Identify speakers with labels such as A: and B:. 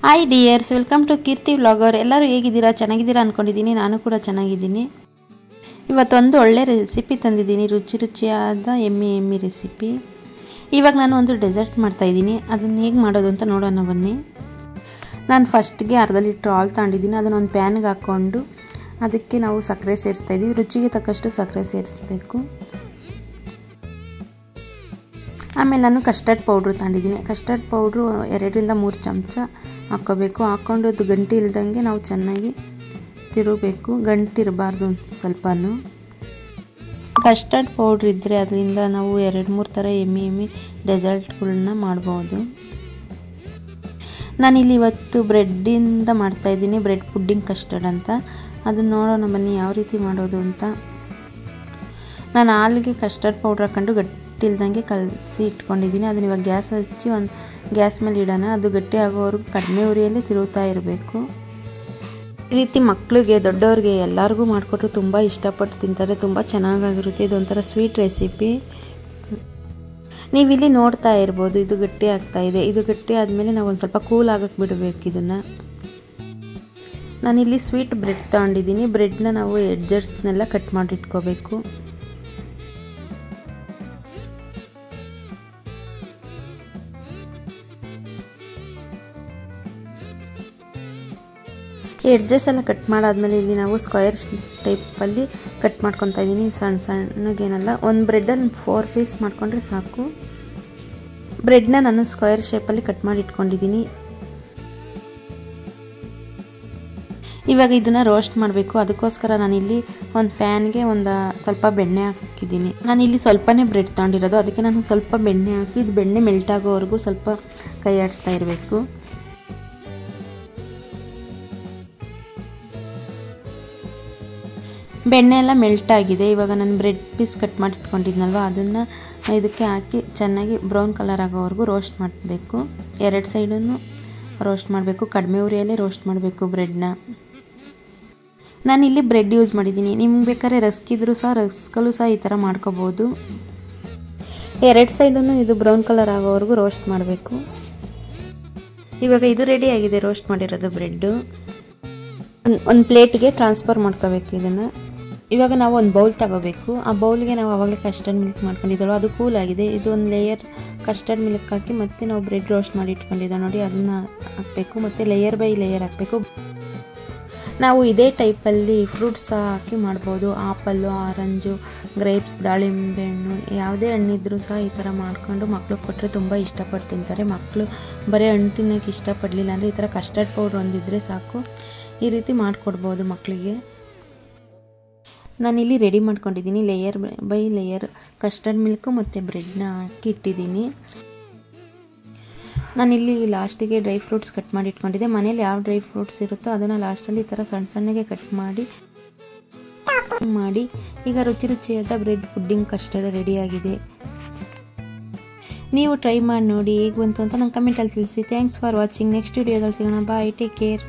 A: Hi dears, welcome to Keerthi vlogger. ಎಲ್ಲರೂ ಹೇಗಿದ್ದೀರಾ? ಚೆನ್ನಾಗಿದ್ದೀರಾ ಅಂದ್ಕೊಂಡಿದ್ದೀನಿ. ನಾನು ಕೂಡ ಚೆನ್ನಾಗಿದ್ದೀನಿ. ಇವತ್ತೊಂದು ಒಳ್ಳೆ ರೆಸಿಪಿ ತಂದಿದ್ದೀನಿ, ರುಚಿಯಾದ ಎಮ್ಮಿ ರೆಸಿಪಿ. ಇವಾಗ ನಾನು ಒಂದು ಡೆಸರ್ಟ್ ಮಾಡ್ತಾಯಿದ್ದೀನಿ. ಅದನ್ನು ಹೇಗೆ ಮಾಡೋದು ಅಂತ ನೋಡೋಣ ಬನ್ನಿ. ನಾನು ಫಸ್ಟ್ಗೆ ಅರ್ಧ ಲೀಟ್ರ್ ಹಾಲು ತಗೊಂಡಿದ್ದೀನಿ. ಅದನ್ನು ಒಂದು ಪ್ಯಾನ್ಗೆ ಹಾಕ್ಕೊಂಡು ಅದಕ್ಕೆ ನಾವು ಸಕ್ಕರೆ ಸೇರಿಸ್ತಾಯಿದ್ದೀವಿ. ರುಚಿಗೆ ತಕ್ಕಷ್ಟು ಸಕ್ಕರೆ ಸೇರಿಸಬೇಕು. ಆಮೇಲೆ ನಾನು ಕಸ್ಟರ್ಡ್ ಪೌಡ್ರು ತಗೊಂಡಿದ್ದೀನಿ. ಕಸ್ಟರ್ಡ್ ಪೌಡ್ರು 2 ರಿಂದ 3 ಚಮಚ ಹಾಕ್ಕೋಬೇಕು. ಹಾಕ್ಕೊಂಡು ಅದು ಗಂಟು ಇಲ್ದಂಗೆ ನಾವು ಚೆನ್ನಾಗಿ ತಿರುಗಬೇಕು. ಗಂಟು ಇರಬಾರ್ದು ಸ್ವಲ್ಪನೂ. ಕಸ್ಟರ್ಡ್ ಪೌಡ್ರ್ ಇದ್ದರೆ ಅದರಿಂದ ನಾವು 2-3 ಥರ ಎಮ್ಮಿ ಡೆಸರ್ಟ್ಗಳನ್ನ ಮಾಡ್ಬೋದು. ನಾನಿಲ್ಲಿ ಇವತ್ತು ಬ್ರೆಡ್ಡಿಂದ ಮಾಡ್ತಾಯಿದ್ದೀನಿ, ಬ್ರೆಡ್ ಪುಡ್ಡಿಂಗ್ ಕಸ್ಟರ್ಡ್ ಅಂತ. ಅದನ್ನು ನೋಡೋಣ ಬನ್ನಿ ಯಾವ ರೀತಿ ಮಾಡೋದು ಅಂತ. ನಾನು ಹಾಲಿಗೆ ಕಸ್ಟರ್ಡ್ ಪೌಡ್ರ್ ಹಾಕ್ಕೊಂಡು ಗಟ್ಟಿಲ್ದಂಗೆ ಕಲಸಿ ಇಟ್ಕೊಂಡಿದ್ದೀನಿ. ಅದನ್ನ ಇವಾಗ ಗ್ಯಾಸ್ ಹಚ್ಚಿ ಒಂದು ಗ್ಯಾಸ್ ಮೇಲೆ ಇಡೋಣ. ಅದು ಗಟ್ಟಿ ಆಗೋವರೆಗೂ ಕಡಿಮೆ ಉರಿಯಲ್ಲಿ ತಿರುಗ್ತಾ ಇರಬೇಕು. ಈ ರೀತಿ ಮಕ್ಕಳಿಗೆ ದೊಡ್ಡವ್ರಿಗೆ ಎಲ್ಲರಿಗೂ ಮಾಡಿಕೊಟ್ರು ತುಂಬ ಇಷ್ಟಪಟ್ಟು ತಿಂತಾರೆ. ತುಂಬ ಚೆನ್ನಾಗಿರುತ್ತೆ. ಇದೊಂಥರ ಸ್ವೀಟ್ ರೆಸಿಪಿ. ನೀವಿಲ್ಲಿ ನೋಡ್ತಾ ಇರ್ಬೋದು, ಇದು ಗಟ್ಟಿ ಆಗ್ತಾ ಇದೆ. ಇದು ಗಟ್ಟಿ ಆದಮೇಲೆ ನಾವು ಒಂದು ಸ್ವಲ್ಪ ಕೂಲ್ ಆಗಕ್ಕೆ ಬಿಡಬೇಕು ಇದನ್ನು. ನಾನಿಲ್ಲಿ ಸ್ವೀಟ್ ಬ್ರೆಡ್ ತಗೊಂಡಿದ್ದೀನಿ. ಬ್ರೆಡ್ನ ನಾವು ಎಡ್ಜಸ್ನೆಲ್ಲ ಕಟ್ ಮಾಡಿ ಇಟ್ಕೋಬೇಕು. ಎಡ್ಜಸ್ ಎಲ್ಲ ಕಟ್ ಮಾಡಾದ್ಮೇಲೆ ಇಲ್ಲಿ ನಾವು ಸ್ಕ್ವೇರ್ ಟೈಪಲ್ಲಿ ಕಟ್ ಮಾಡ್ಕೊತಾ ಇದ್ದೀನಿ. ಸಣ್ಣ ಸಣ್ಣಗೇನಲ್ಲ, ಒಂದು ಬ್ರೆಡ್ಡಲ್ಲಿ 4 ಪೀಸ್ ಮಾಡಿಕೊಂಡ್ರೆ ಸಾಕು. ಬ್ರೆಡ್ನ ನಾನು ಸ್ಕ್ವೇರ್ ಶೇಪಲ್ಲಿ ಕಟ್ ಮಾಡಿ ಇಟ್ಕೊಂಡಿದ್ದೀನಿ. ಇವಾಗ ಇದನ್ನು ರೋಸ್ಟ್ ಮಾಡಬೇಕು. ಅದಕ್ಕೋಸ್ಕರ ನಾನಿಲ್ಲಿ ಒಂದು ಫ್ಯಾನ್ಗೆ ಸ್ವಲ್ಪ ಬೆಣ್ಣೆ ಹಾಕಿದ್ದೀನಿ. ನಾನಿಲ್ಲಿ ಸ್ವಲ್ಪನೇ ಬ್ರೆಡ್ ತೊಗೊಂಡಿರೋದು, ಅದಕ್ಕೆ ನಾನು ಸ್ವಲ್ಪ ಬೆಣ್ಣೆ ಹಾಕಿ ಇದು ಬೆಣ್ಣೆ ಮೆಲ್ಟ್ ಆಗೋವರೆಗೂ ಸ್ವಲ್ಪ ಕೈ ಆಡಿಸ್ತಾ ಇರಬೇಕು. ಬೆಣ್ಣೆ ಎಲ್ಲ ಮೆಲ್ಟ್ ಆಗಿದೆ. ಇವಾಗ ನಾನು ಬ್ರೆಡ್ ಪೀಸ್ ಕಟ್ ಮಾಡಿ ಇಟ್ಕೊಂಡಿದ್ನಲ್ವ, ಅದನ್ನು ಇದಕ್ಕೆ ಹಾಕಿ ಚೆನ್ನಾಗಿ ಬ್ರೌನ್ ಕಲರ್ ಆಗೋವರೆಗೂ ರೋಸ್ಟ್ ಮಾಡಬೇಕು. 2 ಸೈಡನ್ನು ರೋಸ್ಟ್ ಮಾಡಬೇಕು. ಕಡಿಮೆ ಉರಿಯಲ್ಲೇ ರೋಸ್ಟ್ ಮಾಡಬೇಕು ಬ್ರೆಡ್ನ. ನಾನಿಲ್ಲಿ ಬ್ರೆಡ್ ಯೂಸ್ ಮಾಡಿದ್ದೀನಿ. ನಿಮ್ಗೆ ಬೇಕಾದ್ರೆ ರಸ್ಕ್ ಇದ್ರೂ ಸಹ ರಸ್ಕಲ್ಲೂ ಸಹ ಈ ಥರ ಮಾಡ್ಕೋಬೋದು. 2 ಸೈಡನ್ನು ಇದು ಬ್ರೌನ್ ಕಲರ್ ಆಗೋವರೆಗೂ ರೋಸ್ಟ್ ಮಾಡಬೇಕು. ಇವಾಗ ಇದು ರೆಡಿ ಆಗಿದೆ, ರೋಸ್ಟ್ ಮಾಡಿರೋದು ಬ್ರೆಡ್ಡು. ಒಂದು ಪ್ಲೇಟ್ಗೆ ಟ್ರಾನ್ಸ್ಫರ್ ಮಾಡ್ಕೋಬೇಕು ಇದನ್ನು. ಇವಾಗ ನಾವು ಒಂದು ಬೌಲ್ ತಗೋಬೇಕು. ಆ ಬೌಲ್ಗೆ ನಾವು ಆವಾಗಲೇ ಕಸ್ಟರ್ಡ್ ಮಿಲ್ಕ್ ಮಾಡ್ಕೊಂಡಿದ್ದೋ, ಅದು ಕೂಲ್ ಆಗಿದೆ. ಇದು ಒಂದು ಲೇಯರ್ ಕಸ್ಟರ್ಡ್ ಮಿಲ್ಕ್ ಹಾಕಿ ಮತ್ತೆ ನಾವು ಬ್ರೆಡ್ ರೋಸ್ಟ್ ಮಾಡಿ ಇಟ್ಕೊಂಡಿದ್ದೋ ನೋಡಿ, ಅದನ್ನು ಹಾಕಬೇಕು. ಮತ್ತು ಲೇಯರ್ ಬೈ ಲೇಯರ್ ಹಾಕಬೇಕು. ನಾವು ಇದೇ ಟೈಪಲ್ಲಿ ಫ್ರೂಟ್ಸ್ ಸಹ ಹಾಕಿ ಮಾಡ್ಬೋದು. ಆಪಲ್ಲು, ಆರೆಂಜು, ಗ್ರೇಪ್ಸ್, ದಾಳಿಂಬೆ ಹಣ್ಣು, ಯಾವುದೇ ಹಣ್ಣಿದ್ರೂ ಸಹ ಈ ಥರ ಮಾಡ್ಕೊಂಡು ಮಕ್ಳಿಗೆ ಕೊಟ್ಟರೆ ತುಂಬ ಇಷ್ಟಪಟ್ಟು ತಿಂತಾರೆ. ಮಕ್ಕಳು ಬರೀ ಹಣ್ಣು ತಿನ್ನೋಕ್ಕೆ ಇಷ್ಟಪಡಲಿಲ್ಲ ಅಂದರೆ ಈ ಥರ ಕಸ್ಟರ್ಡ್ ಪೌಡ್ರ್ ಒಂದಿದ್ದರೆ ಸಾಕು, ಈ ರೀತಿ ಮಾಡಿಕೊಡ್ಬೋದು ಮಕ್ಕಳಿಗೆ. ನಾನಿಲ್ಲಿ ರೆಡಿ ಮಾಡ್ಕೊಂಡಿದ್ದೀನಿ. Layer by layer custard milk ಮತ್ತು ಬ್ರೆಡ್ನ ಹಾಕಿ ಇಟ್ಟಿದ್ದೀನಿ. ನಾನಿಲ್ಲಿ ಲಾಸ್ಟಿಗೆ ಡ್ರೈ ಫ್ರೂಟ್ಸ್ ಕಟ್ ಮಾಡಿ ಇಟ್ಕೊಂಡಿದ್ದೆ. ಮನೇಲಿ ಯಾವ ಡ್ರೈ ಫ್ರೂಟ್ಸ್ ಇರುತ್ತೋ ಅದನ್ನು ಲಾಸ್ಟಲ್ಲಿ ಈ ಥರ ಸಣ್ಣ ಸಣ್ಣಗೆ ಕಟ್ ಮಾಡಿ ಈಗ ರುಚಿಯಾದ ಬ್ರೆಡ್ ಪುಡ್ಡಿಂಗ್ ಕಸ್ಟರ್ಡ್ ರೆಡಿಯಾಗಿದೆ. ನೀವು ಟ್ರೈ ಮಾಡಿ ನೋಡಿ ಹೇಗೆ ಬಂತು ಅಂತ ನಂಗೆ ಕಮೆಂಟಲ್ಲಿ ತಿಳಿಸಿ. Thanks for watching. ನೆಕ್ಸ್ಟ್ ವಿಡಿಯೋದಲ್ಲಿ ಸಿಗೋಣ. ಬಾಯ್, ಟೇಕ್ ಕೇರ್.